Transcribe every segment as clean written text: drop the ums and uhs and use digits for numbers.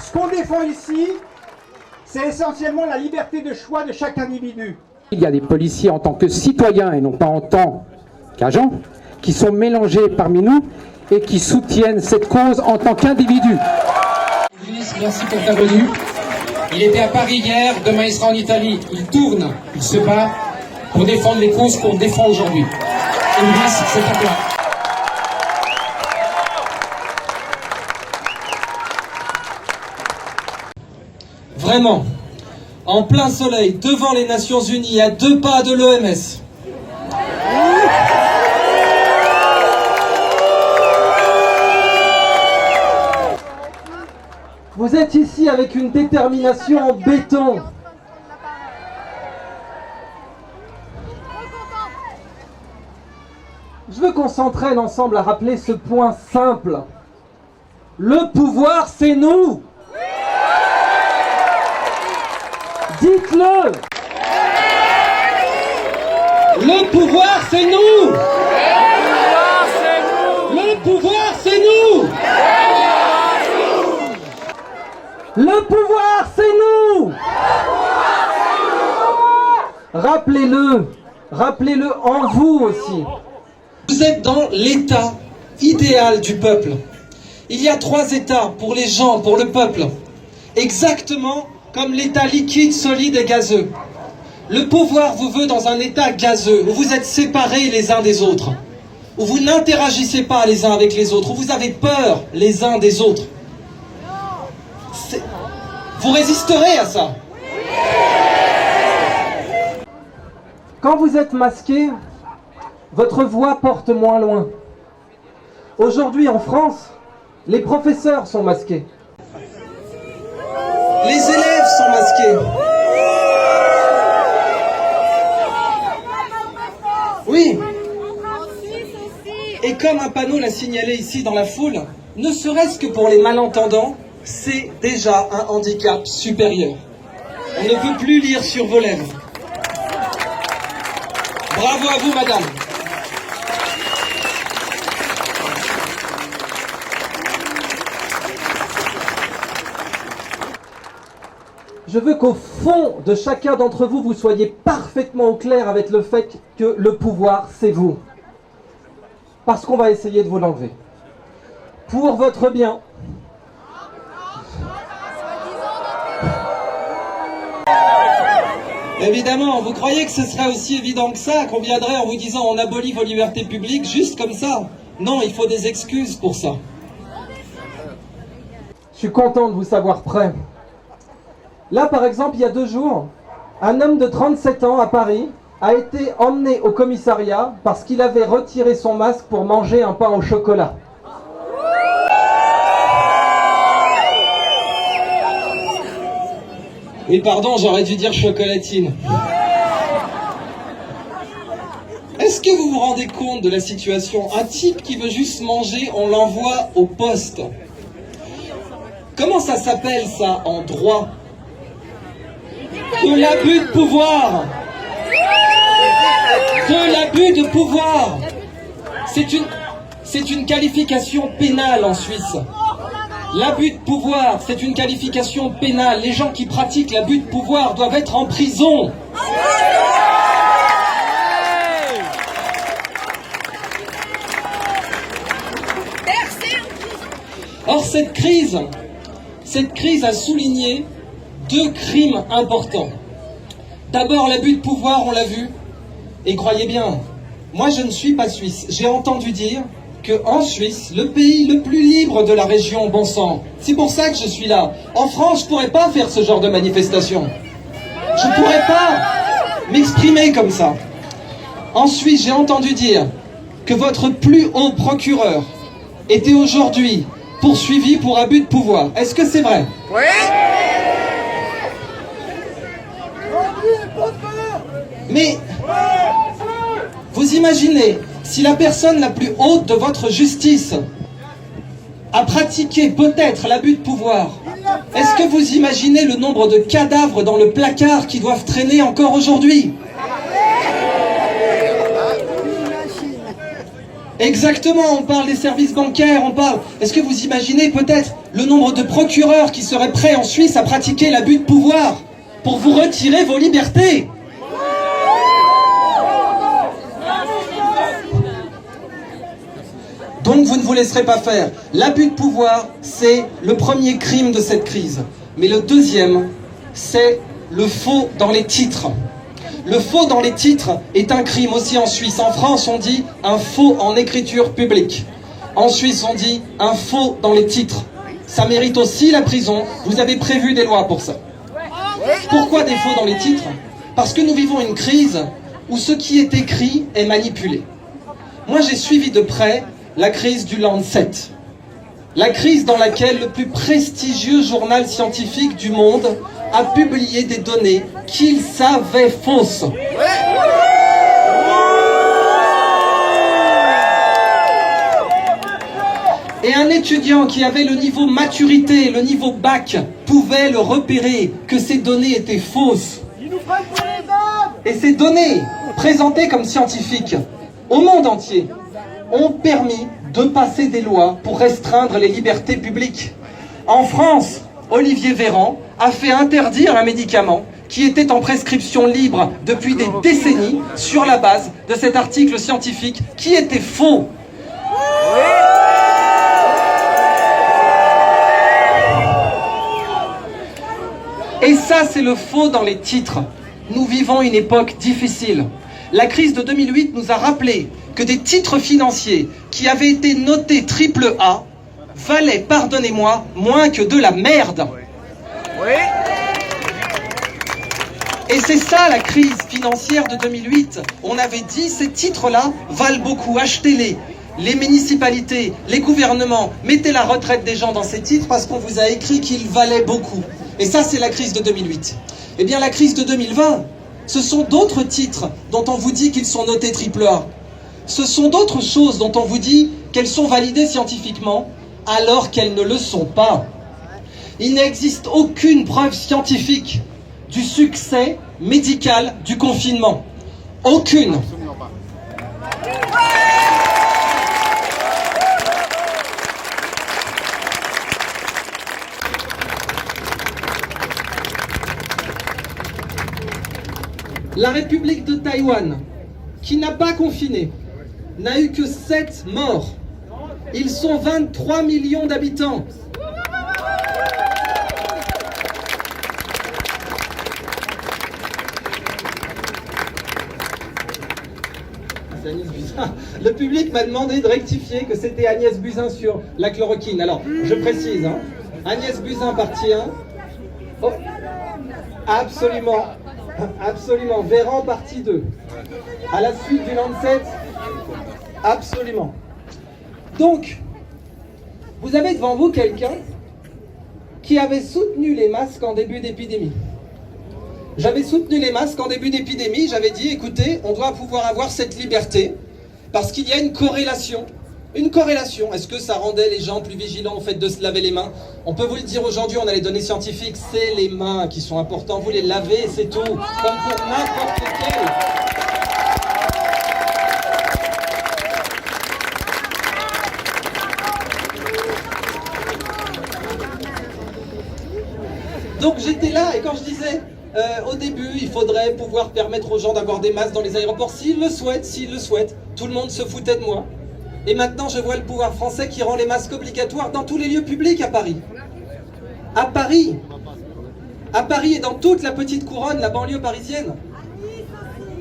Ce qu'on défend ici, c'est essentiellement la liberté de choix de chaque individu. Il y a des policiers en tant que citoyens et non pas en tant qu'agents qui sont mélangés parmi nous et qui soutiennent cette cause en tant qu'individus. Merci pour ta venue. Il était à Paris hier, demain il sera en Italie. Il tourne, il se bat pour défendre les causes qu'on défend aujourd'hui. Ulysse, c'est à toi. Vraiment, en plein soleil, devant les Nations Unies, à 2 pas de l'OMS. Vous êtes ici avec une détermination en béton. Je veux qu'on s'entraîne ensemble à rappeler ce point simple. Le pouvoir, c'est nous. Dites-le. Le pouvoir, c'est nous. Le pouvoir, c'est nous. Le pouvoir, c'est nous. Rappelez-le. Rappelez-le en vous aussi. Vous êtes dans l'état idéal du peuple. Il y a 3 états pour les gens, pour le peuple. Exactement comme l'état liquide, solide et gazeux. Le pouvoir vous veut dans un état gazeux, où vous êtes séparés les uns des autres, où vous n'interagissez pas les uns avec les autres, où vous avez peur les uns des autres. Vous résisterez à ça. Quand vous êtes masqué, votre voix porte moins loin. Aujourd'hui en France, les professeurs sont masqués. Les élèves sont masqués. Oui. Et comme un panneau l'a signalé ici dans la foule, ne serait-ce que pour les malentendants, c'est déjà un handicap supérieur. On ne peut plus lire sur vos lèvres. Bravo à vous, madame. Je veux qu'au fond de chacun d'entre vous, vous soyez parfaitement au clair avec le fait que le pouvoir, c'est vous. Parce qu'on va essayer de vous l'enlever. Pour votre bien. Évidemment, vous croyez que ce serait aussi évident que ça, qu'on viendrait en vous disant on abolit vos libertés publiques juste comme ça? Non, il faut des excuses pour ça. Je suis content de vous savoir prêt. Là, par exemple, il y a 2 jours, un homme de 37 ans à Paris a été emmené au commissariat parce qu'il avait retiré son masque pour manger un pain au chocolat. Oui, pardon, j'aurais dû dire chocolatine. Est-ce que vous vous rendez compte de la situation? Un type qui veut juste manger, on l'envoie au poste. Comment ça s'appelle ça en droit? De l'abus de pouvoir. De l'abus de pouvoir. C'est une qualification pénale en Suisse. L'abus de pouvoir, c'est une qualification pénale. Les gens qui pratiquent l'abus de pouvoir doivent être en prison. Or, cette crise a souligné 2 crimes importants. D'abord, l'abus de pouvoir, on l'a vu. Et croyez bien, moi je ne suis pas suisse. J'ai entendu dire qu'en Suisse, le pays le plus libre de la région, bon sang. C'est pour ça que je suis là. En France, je ne pourrais pas faire ce genre de manifestation. Je ne pourrais pas m'exprimer comme ça. En Suisse, j'ai entendu dire que votre plus haut procureur était aujourd'hui poursuivi pour abus de pouvoir. Est-ce que c'est vrai? Oui. Mais vous imaginez, si la personne la plus haute de votre justice a pratiqué peut-être l'abus de pouvoir, est-ce que vous imaginez le nombre de cadavres dans le placard qui doivent traîner encore aujourd'hui? Exactement, on parle des services bancaires, on parle... Est-ce que vous imaginez peut-être le nombre de procureurs qui seraient prêts en Suisse à pratiquer l'abus de pouvoir pour vous retirer vos libertés? Donc vous ne vous laisserez pas faire. L'abus de pouvoir, c'est le premier crime de cette crise. Mais le deuxième, c'est le faux dans les titres. Le faux dans les titres est un crime aussi en Suisse. En France, on dit un faux en écriture publique. En Suisse, on dit un faux dans les titres. Ça mérite aussi la prison. Vous avez prévu des lois pour ça. Pourquoi des faux dans les titres? Parce que nous vivons une crise où ce qui est écrit est manipulé. Moi, j'ai suivi de près la crise du Lancet. La crise dans laquelle le plus prestigieux journal scientifique du monde a publié des données qu'il savait fausses. Et un étudiant qui avait le niveau maturité, le niveau bac, pouvait le repérer que ces données étaient fausses. Et ces données, présentées comme scientifiques au monde entier, ont permis de passer des lois pour restreindre les libertés publiques. En France, Olivier Véran a fait interdire un médicament qui était en prescription libre depuis des décennies sur la base de cet article scientifique qui était faux. Et ça, c'est le faux dans les titres. Nous vivons une époque difficile. La crise de 2008 nous a rappelé que des titres financiers qui avaient été notés AAA valaient, pardonnez-moi, moins que de la merde. Et c'est ça la crise financière de 2008. On avait dit ces titres-là valent beaucoup, achetez-les. Les municipalités, les gouvernements, mettez la retraite des gens dans ces titres parce qu'on vous a écrit qu'ils valaient beaucoup. Et ça, c'est la crise de 2008. Eh bien, la crise de 2020, ce sont d'autres titres dont on vous dit qu'ils sont notés AAA. Ce sont d'autres choses dont on vous dit qu'elles sont validées scientifiquement alors qu'elles ne le sont pas. Il n'existe aucune preuve scientifique du succès médical du confinement. Aucune. La République de Taïwan, qui n'a pas confiné, n'a eu que 7 morts. Ils sont 23 millions d'habitants. C'est Agnès Buzyn. Le public m'a demandé de rectifier que c'était Agnès Buzyn sur la chloroquine. Alors, je précise, hein, Agnès Buzyn partie 1. Oh, absolument. Absolument. Véran partie 2. À la suite du Lancet. Absolument. Donc, vous avez devant vous quelqu'un qui avait soutenu les masques en début d'épidémie. J'avais soutenu les masques en début d'épidémie, j'avais dit, écoutez, on doit pouvoir avoir cette liberté, parce qu'il y a une corrélation. Une corrélation. Est-ce que ça rendait les gens plus vigilants au fait de se laver les mains? On peut vous le dire aujourd'hui, on a les données scientifiques, c'est les mains qui sont importantes, vous les lavez, c'est tout. Comme pour n'importe quel. Donc j'étais là, et quand je disais, au début, il faudrait pouvoir permettre aux gens d'avoir des masques dans les aéroports, s'ils le souhaitent, tout le monde se foutait de moi. Et maintenant, je vois le pouvoir français qui rend les masques obligatoires dans tous les lieux publics à Paris. À Paris et dans toute la petite couronne, la banlieue parisienne.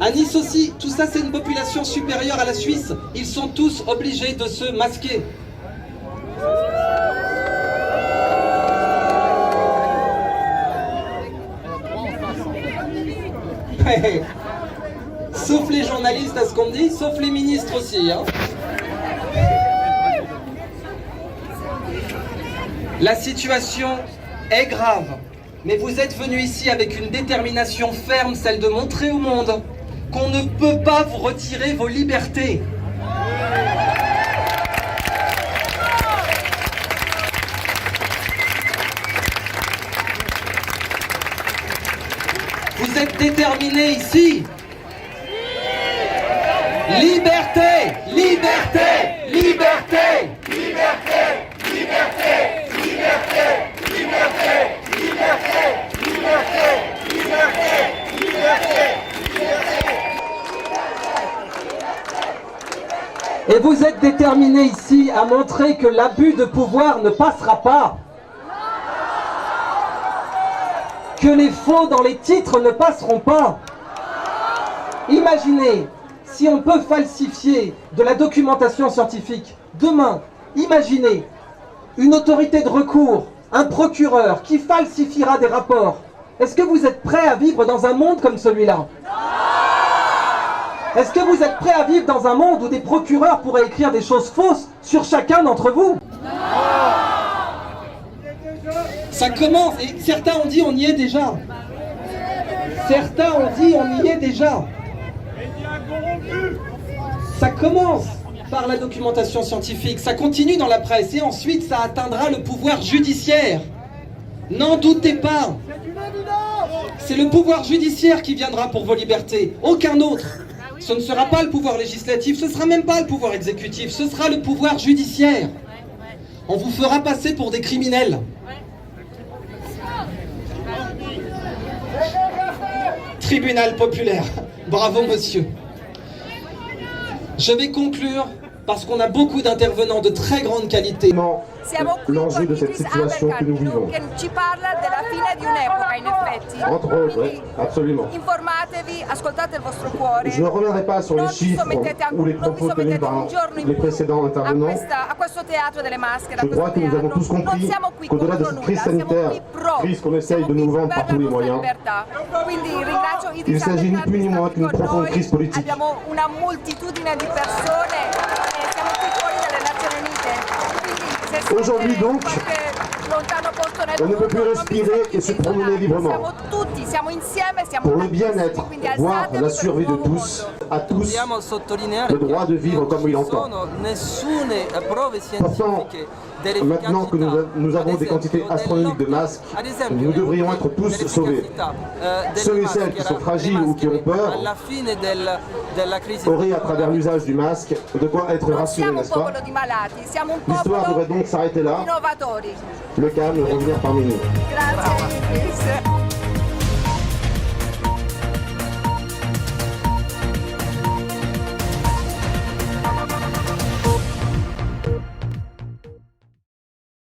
À Nice aussi, tout ça c'est une population supérieure à la Suisse. Ils sont tous obligés de se masquer. Sauf les journalistes à ce qu'on dit, sauf les ministres aussi, hein. La situation est grave, mais vous êtes venus ici avec une détermination ferme, celle de montrer au monde qu'on ne peut pas vous retirer vos libertés. Vous êtes déterminés ici. Liberté, liberté, vous êtes déterminés ici à montrer que l'abus de pouvoir ne passera pas. Que les faux dans les titres ne passeront pas. Imaginez, si on peut falsifier de la documentation scientifique, demain, imaginez une autorité de recours, un procureur qui falsifiera des rapports. Est-ce que vous êtes prêts à vivre dans un monde comme celui-là? Est-ce que vous êtes prêts à vivre dans un monde où des procureurs pourraient écrire des choses fausses sur chacun d'entre vous? Ça commence, et certains ont dit on y est déjà. Certains ont dit on y est déjà. Ça commence par la documentation scientifique, ça continue dans la presse et ensuite ça atteindra le pouvoir judiciaire. N'en doutez pas. C'est le pouvoir judiciaire qui viendra pour vos libertés, aucun autre. Ce ne sera pas le pouvoir législatif, ce ne sera même pas le pouvoir exécutif, ce sera le pouvoir judiciaire. On vous fera passer pour des criminels. Tribunal populaire. Bravo monsieur. Je vais conclure parce qu'on a beaucoup d'intervenants de très grande qualité. L'enjeu de cette situation que nous vivons. Entre autres, absolument. Je ne reviendrai pas sur les chiffres ou les propos tenus par les précédents intervenants. Je crois que nous avons tous compris qu'au-delà de cette crise sanitaire, crise qu'on essaye de nous vendre par tous les moyens, il s'agit ni plus ni moins qu'une profonde crise politique. Aujourd'hui donc, on ne peut plus respirer et se promener librement. Pour le bien-être, voire la survie de tous, à tous, le droit de vivre comme il entend. Pourtant, maintenant que nous avons des quantités astronomiques de masques, nous devrions être tous sauvés. Ceux et celles qui sont fragiles ou qui ont peur auraient, à travers l'usage du masque, de quoi être rassurés, n'est-ce pas? L'histoire devrait donc s'arrêter là, le calme revenir parmi nous.